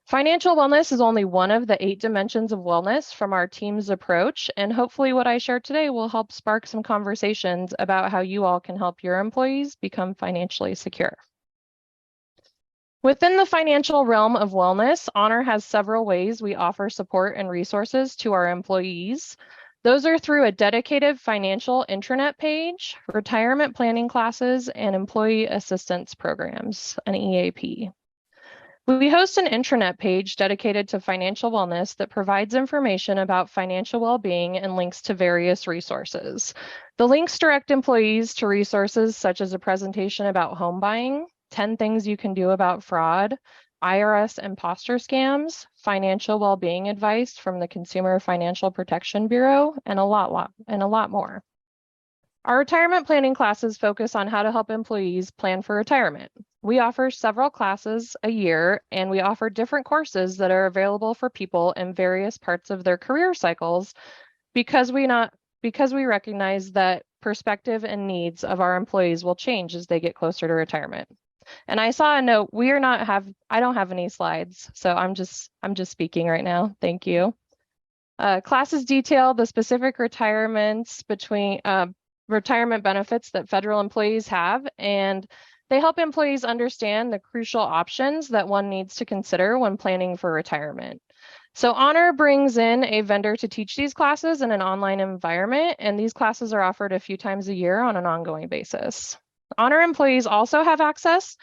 Financial wellness is only one of the 8 dimensions of wellness from our team's approach, and hopefully what I share today will help spark some conversations about how you all can help your employees become financially secure. Within the financial realm of wellness, Honor has several ways we offer support and resources to our employees. Those are through a dedicated financial intranet page, retirement planning classes, and employee assistance programs, an EAP. We host an intranet page dedicated to financial wellness that provides information about financial well-being and links to various resources. The links direct employees to resources such as a presentation about home buying, 10 things you can do about fraud, IRS imposter scams, financial well-being advice from the Consumer Financial Protection Bureau, and a lot more. Our retirement planning classes focus on how to help employees plan for retirement. We offer several classes a year, and we offer different courses that are available for people in various parts of their career cycles because we recognize that perspective and needs of our employees will change as they get closer to retirement. And I saw a note, I don't have any slides, so I'm just speaking right now. Thank you. Classes detail the specific retirement benefits that federal employees have, and they help employees understand the crucial options that one needs to consider when planning for retirement. So Honor brings in a vendor to teach these classes in an online environment, and these classes are offered a few times a year on an ongoing basis. Honor employees also have access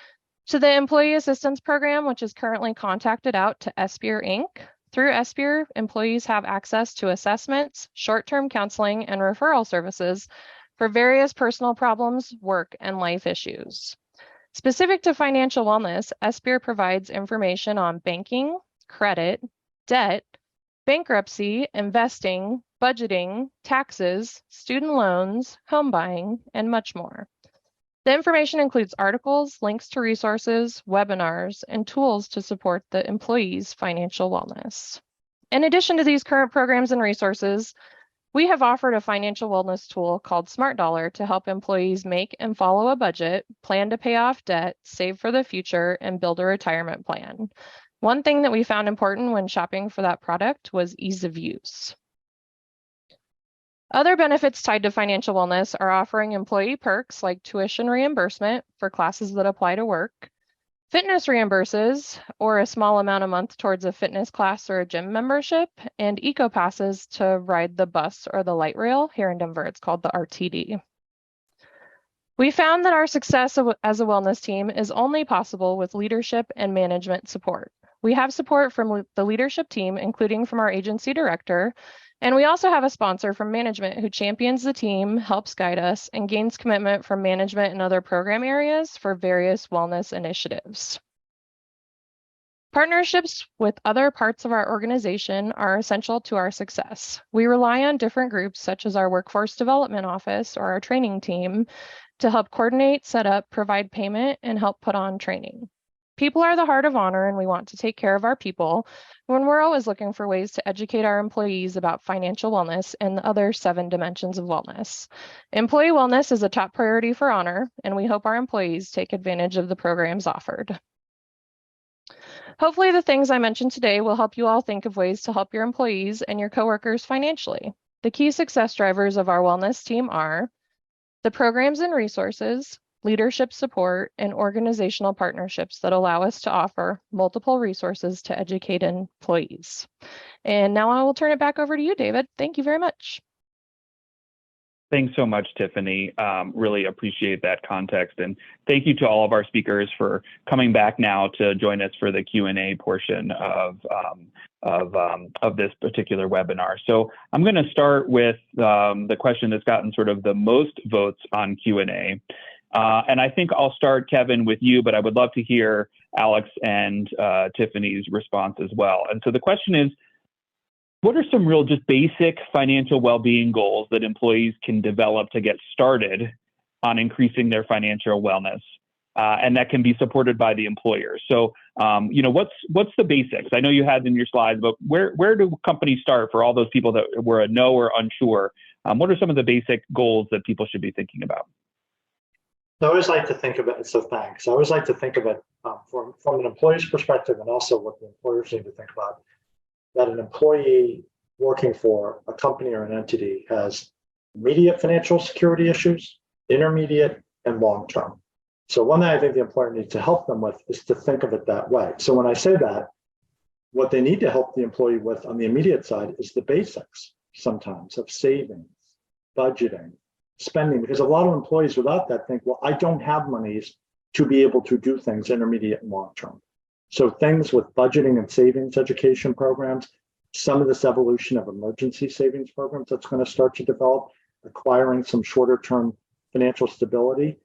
to the Employee Assistance Program, which is currently contracted out to SBIR Inc. Through SBIR, employees have access to assessments, short-term counseling, and referral services for various personal problems, work, and life issues. Specific to financial wellness, SBIR provides information on banking, credit, debt, bankruptcy, investing, budgeting, taxes, student loans, home buying, and much more. The information includes articles, links to resources, webinars, and tools to support the employee's financial wellness. In addition to these current programs and resources, we have offered a financial wellness tool called Smart Dollar to help employees make and follow a budget, plan to pay off debt, save for the future, and build a retirement plan. One thing that we found important when shopping for that product was ease of use. Other benefits tied to financial wellness are offering employee perks like tuition reimbursement for classes that apply to work, fitness reimburses or a small amount a month towards a fitness class or a gym membership, and eco passes to ride the bus or the light rail. Here in Denver, it's called the RTD. We found that our success as a wellness team is only possible with leadership and management support. We have support from the leadership team, including from our agency director, and we also have a sponsor from management who champions the team, helps guide us, and gains commitment from management and other program areas for various wellness initiatives. Partnerships with other parts of our organization are essential to our success. We rely on different groups such as our workforce development office or our training team to help coordinate, set up, provide payment, and help put on training. People are the heart of Honor, and we want to take care of our people when we're always looking for ways to educate our employees about financial wellness and the other 7 dimensions of wellness. Employee wellness is a top priority for Honor, and we hope our employees take advantage of the programs offered. Hopefully, the things I mentioned today will help you all think of ways to help your employees and your coworkers financially. The key success drivers of our wellness team are the programs and resources, leadership support, and organizational partnerships that allow us to offer multiple resources to educate employees. And now I will turn it back over to you, David. Thank you very much. Thanks so much, Tiffany. Really appreciate that context. And thank you to all of our speakers for coming back now to join us for the Q&A portion of this particular webinar. So I'm going to start with the question that's gotten sort of the most votes on Q&A. And I think I'll start, Kevin, with you, but I would love to hear Alex and Tiffany's response as well. And so the question is, what are some real just basic financial well-being goals that employees can develop to get started on increasing their financial wellness? And that can be supported by the employer. So, what's the basics? I know you had in your slides, but where do companies start for all those people that were a no or unsure? What are some of the basic goals that people should be thinking about? I always like to think of it, so thanks. I always like to think of it from an employee's perspective, and also what the employers need to think about, that an employee working for a company or an entity has immediate financial security issues, intermediate, and long-term. So one thing I think the employer needs to help them with is to think of it that way. So when I say that, what they need to help the employee with on the immediate side is the basics sometimes of savings, budgeting, spending, because a lot of employees without that think, well, I don't have monies to be able to do things intermediate and long-term. So things with budgeting and savings education programs, some of this evolution of emergency savings programs that's going to start to develop, acquiring some shorter term financial stability.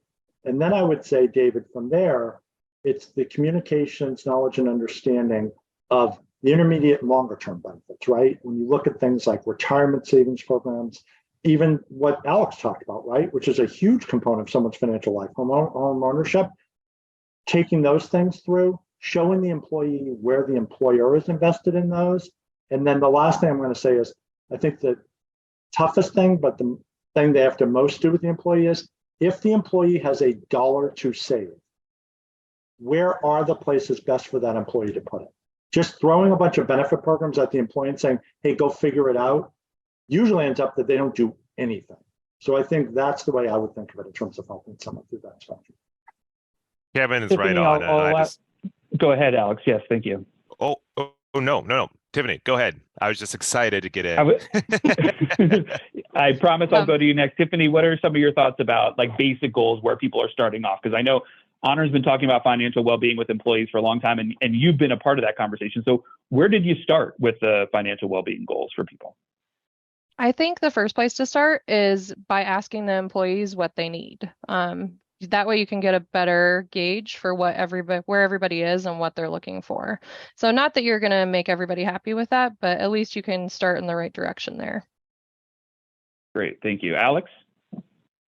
And then I would say, David, from there, it's the communications, knowledge, and understanding of the intermediate and longer term benefits, right? When you look at things like retirement savings programs, even what Alex talked about, right, which is a huge component of someone's financial life, home ownership, taking those things through, showing the employee where the employer is invested in those. And then the last thing I'm going to say is, I think the toughest thing, but the thing they have to most do with the employee is, if the employee has $1 to save, where are the places best for that employee to put it? Just throwing a bunch of benefit programs at the employee and saying, hey, go figure it out, usually ends up that they don't do anything. So I think that's the way I would think of it in terms of helping someone through that spectrum. Kevin is Tiffany, right on. Go ahead, Alex. Yes, thank you. Oh, no. Tiffany, go ahead. I was just excited to get in. I promise I'll go to you next. Tiffany, what are some of your thoughts about like basic goals where people are starting off? Because I know Honor's been talking about financial well-being with employees for a long time, and you've been a part of that conversation. So where did you start with the financial well-being goals for people? I think the first place to start is by asking the employees what they need. That way you can get a better gauge for where everybody is and what they're looking for. So not that you're going to make everybody happy with that, but at least you can start in the right direction there. Great. Thank you. Alex?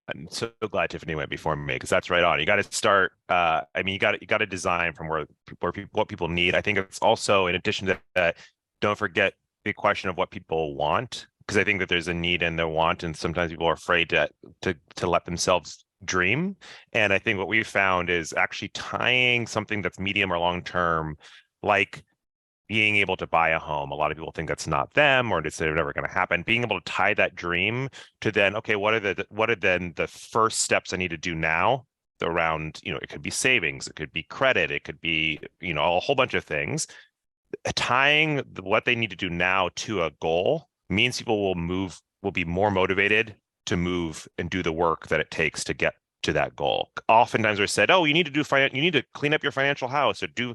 I'm so glad Tiffany went before me, because that's right on. You got to start. You got to design from what people need. I think it's also, in addition to that, don't forget the question of what people want, because I think that there's a need and a want, and sometimes people are afraid to let themselves dream. And I think what we've found is actually tying something that's medium or long term, like being able to buy a home. A lot of people think that's not them, or it's never going to happen. Being able to tie that dream to then, okay, what are then the first steps I need to do now around, it could be savings, it could be credit, it could be, a whole bunch of things. Tying what they need to do now to a goal means people will be more motivated to move and do the work that it takes to get to that goal. Oftentimes we're said, oh, you need to clean up your financial house, or do,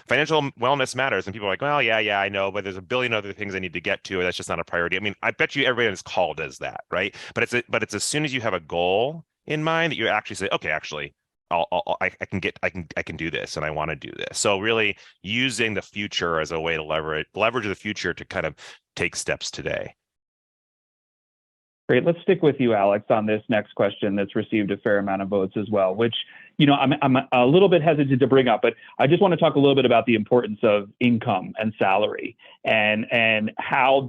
financial wellness matters. And people are like, well, yeah, I know, but there's a billion other things I need to get to. That's just not a priority. I mean, I bet you everybody on this call does that, right? But it's as soon as you have a goal in mind that you actually say, okay, actually, I can do this, and I want to do this. So really using the future as a way to leverage the future to kind of take steps today. Great. Let's stick with you, Alex, on this next question that's received a fair amount of votes as well, which, I'm a little bit hesitant to bring up, but I just want to talk a little bit about the importance of income and salary and how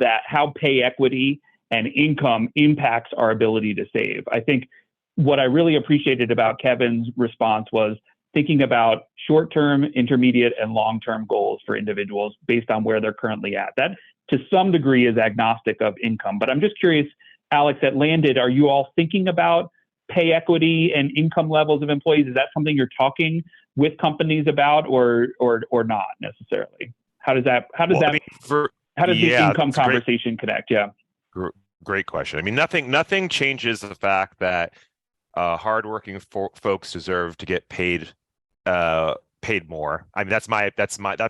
pay equity and income impacts our ability to save. I think what I really appreciated about Kevin's response was thinking about short-term, intermediate, and long-term goals for individuals based on where they're currently at. That, to some degree, is agnostic of income, but I'm just curious, Alex, at Landed, are you all thinking about pay equity and income levels of employees? Is that something you're talking with companies about, or not necessarily? How does the income conversation connect? Yeah. Great question. I mean, nothing changes the fact that hardworking folks deserve to get paid more. I mean, that's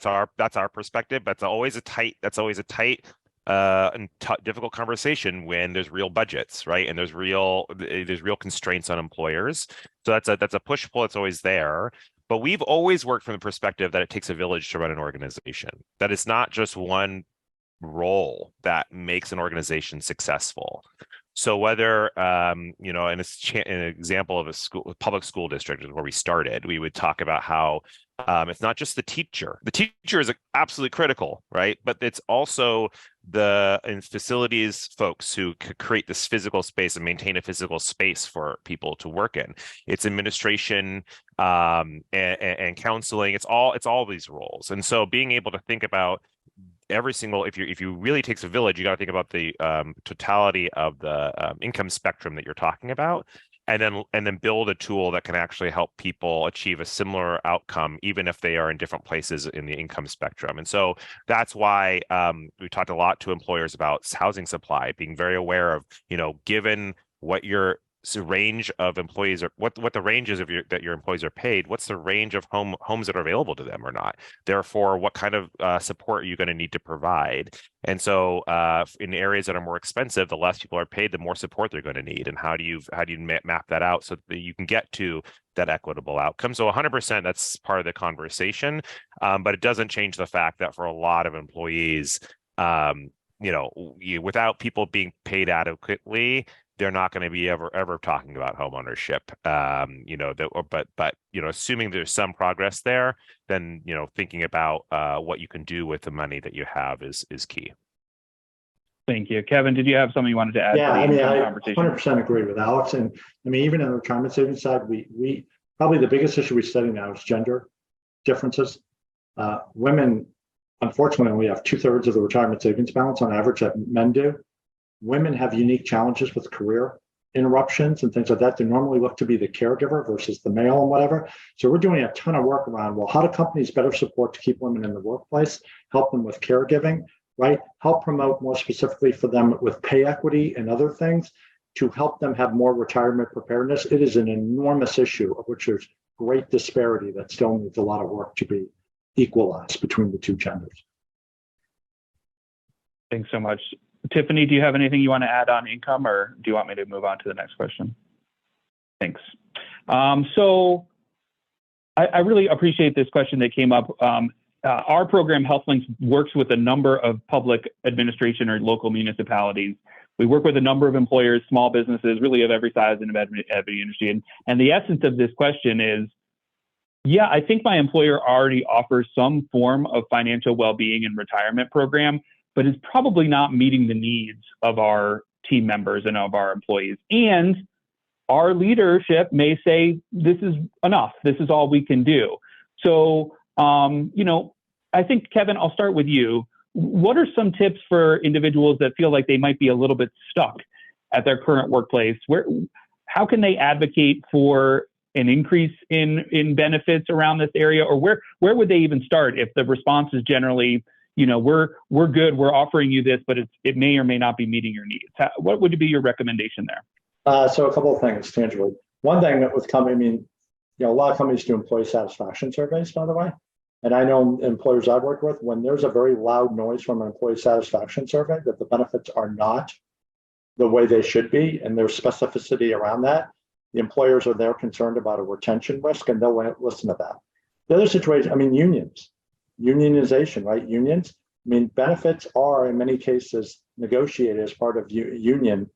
our perspective. That's always a tight and difficult conversation when there's real budgets, right? And there's real constraints on employers. So that's a push-pull. It's always there. But we've always worked from the perspective that it takes a village to run an organization. That it's not just one role that makes an organization successful. So whether and it's an example of a public school district is where we started. We would talk about how it's not just the teacher. The teacher is absolutely critical, right? But it's also the facilities folks who could create this physical space and maintain a physical space for people to work in. It's administration and counseling. It's all these roles. And so being able to think about every single, if you really takes a village, you got to think about the totality of the income spectrum that you're talking about, and then build a tool that can actually help people achieve a similar outcome, even if they are in different places in the income spectrum. And so that's why we talked a lot to employers about housing supply, being very aware of, given what your range of employees are, what the range is of that your employees are paid, what's the range of homes that are available to them or not, therefore what kind of support are you going to need to provide. And so in areas that are more expensive, the less people are paid, the more support they're going to need. And how do you map that out so that you can get to that equitable outcome? So 100%, that's part of the conversation, but it doesn't change the fact that for a lot of employees, without people being paid adequately, they're not going to be ever talking about home ownership. But assuming there's some progress there, then thinking about what you can do with the money that you have is key. Thank you, Kevin. Did you have something you wanted to add? Yeah, I 100% agree with Alex. And I mean, even on the retirement savings side, we probably the biggest issue we study now is gender differences. Women, unfortunately, only have 2/3 of the retirement savings balance on average that men do. Women have unique challenges with career interruptions and things like that. They normally look to be the caregiver versus the male and whatever. So we're doing a ton of work around, well, how do companies better support to keep women in the workplace, help them with caregiving, right? Help promote more specifically for them with pay equity and other things to help them have more retirement preparedness. It is an enormous issue of which there's great disparity that still needs a lot of work to be equalized between the two genders. Thanks so much. Tiffany, do you have anything you want to add on income, or do you want me to move on to the next question? Thanks. So I really appreciate this question that came up. Our program, HealthLinks, works with a number of public administration or local municipalities. We work with a number of employers, small businesses, really of every size in every industry. And the essence of this question is, yeah, I think my employer already offers some form of financial well-being and retirement program, but is probably not meeting the needs of our team members and of our employees. And our leadership may say, this is enough. This is all we can do. So, I think, Kevin, I'll start with you. What are some tips for individuals that feel like they might be a little bit stuck at their current workplace? How can they advocate for an increase in benefits around this area? Or where would they even start if the response is generally, we're good, we're offering you this, but it may or may not be meeting your needs? What would be your recommendation there? So a couple of things, tangibly. One thing that with company, a lot of companies do employee satisfaction surveys, by the way. And I know employers I've worked with, when there's a very loud noise from an employee satisfaction survey that the benefits are not the way they should be, and there's specificity around that, the employers are there concerned about a retention risk, and they'll listen to that. The other situation, unions, unionization, right? Unions, benefits are in many cases negotiated as part of union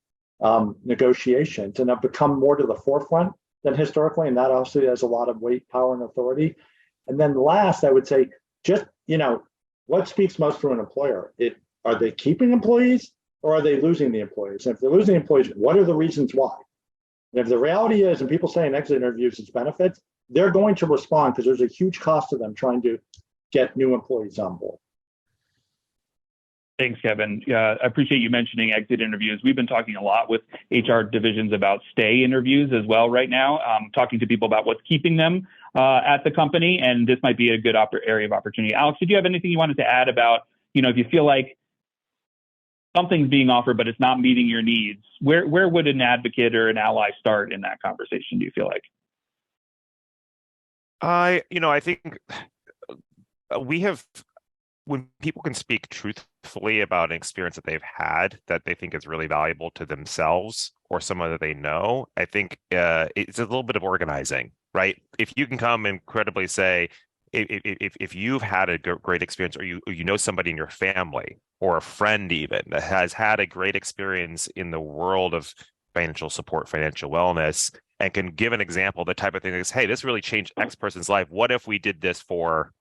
negotiations and have become more to the forefront than historically. And that also has a lot of weight, power, and authority. And then last, I would say, just, what speaks most to an employer? Are they keeping employees or are they losing the employees? And if they're losing employees, what are the reasons why? And if the reality is, and people say in exit interviews, it's benefits, they're going to respond because there's a huge cost to them trying to get new employees on board. Thanks, Kevin. I appreciate you mentioning exit interviews. We've been talking a lot with HR divisions about stay interviews as well right now, talking to people about what's keeping them at the company, and this might be a good area of opportunity. Alex, did you have anything you wanted to add about, if you feel like something's being offered but it's not meeting your needs, where would an advocate or an ally start in that conversation, do you feel like? I think when people can speak truthfully about an experience that they've had that they think is really valuable to themselves or someone that they know, I think it's a little bit of organizing, right? If you can come and credibly say, if you've had a great experience, or you know somebody in your family or a friend even that has had a great experience in the world of financial support, financial wellness, and can give an example, the type of thing that is, hey, this really changed X person's life. What if we did this for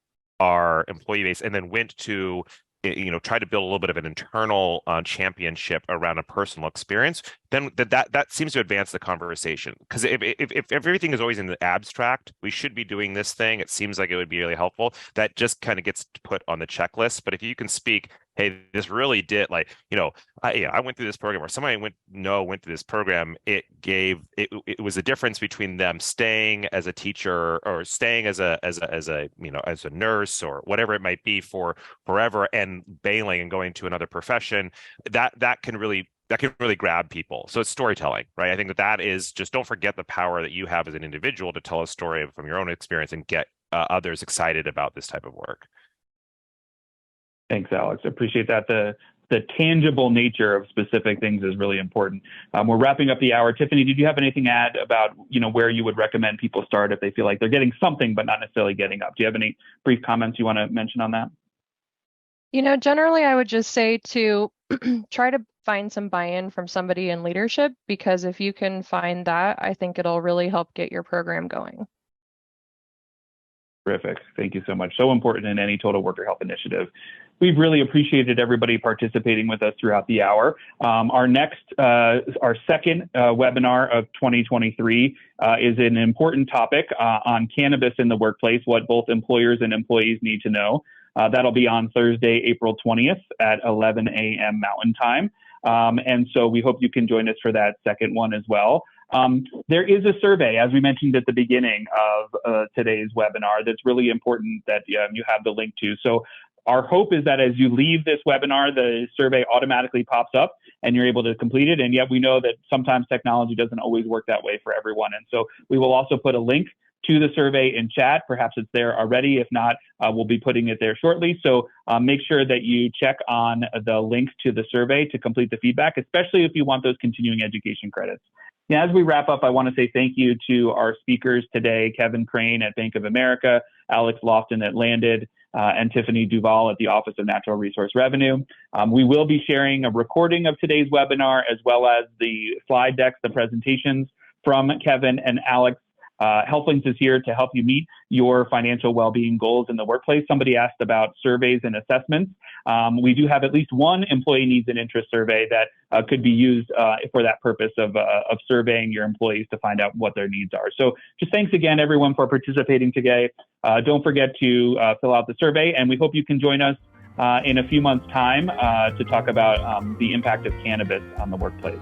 our employee base, and then went to, try to build a little bit of an internal championship around a personal experience, then that seems to advance the conversation. Because if everything is always in the abstract, we should be doing this thing, it seems like it would be really helpful. That just kind of gets put on the checklist. But if you can speak, hey, this really did, I went through this program, or somebody went through this program, it was a difference between them staying as a teacher or staying as a nurse or whatever it might be for forever, and bailing and going to another profession. That can really grab people. So it's storytelling, right? I think that is just, don't forget the power that you have as an individual to tell a story from your own experience and get others excited about this type of work. Thanks, Alex. I appreciate that. The tangible nature of specific things is really important. We're wrapping up the hour. Tiffany, did you have anything to add about, where you would recommend people start if they feel like they're getting something but not necessarily getting up? Do you have any brief comments you want to mention on that? Generally, I would just say to try to find some buy-in from somebody in leadership, because if you can find that, I think it'll really help get your program going. Terrific. Thank you so much. So important in any total worker health initiative. We've really appreciated everybody participating with us throughout the hour. Our second webinar of 2023 is an important topic on cannabis in the workplace, what both employers and employees need to know. That'll be on Thursday, April 20th at 11 a.m. Mountain Time. And so we hope you can join us for that second one as well. There is a survey, as we mentioned at the beginning of today's webinar, that's really important that you have the link to. So our hope is that as you leave this webinar, the survey automatically pops up and you're able to complete it. And yet we know that sometimes technology doesn't always work that way for everyone. And so we will also put a link to the survey in chat. Perhaps it's there already. If not, we'll be putting it there shortly. So make sure that you check on the link to the survey to complete the feedback, especially if you want those continuing education credits. Now, as we wrap up, I want to say thank you to our speakers today, Kevin Crane at Bank of America, Alex Lofton at Landed, and Tiffany Duval at the Office of Natural Resource Revenue. We will be sharing a recording of today's webinar, as well as the slide decks, the presentations from Kevin and Alex. HealthLinks is here to help you meet your financial well-being goals in the workplace. Somebody asked about surveys and assessments. We do have at least one employee needs and interest survey that could be used for that purpose of surveying your employees to find out what their needs are. So just thanks again, everyone, for participating today. Don't forget to fill out the survey, and we hope you can join us in a few months' time to talk about the impact of cannabis on the workplace.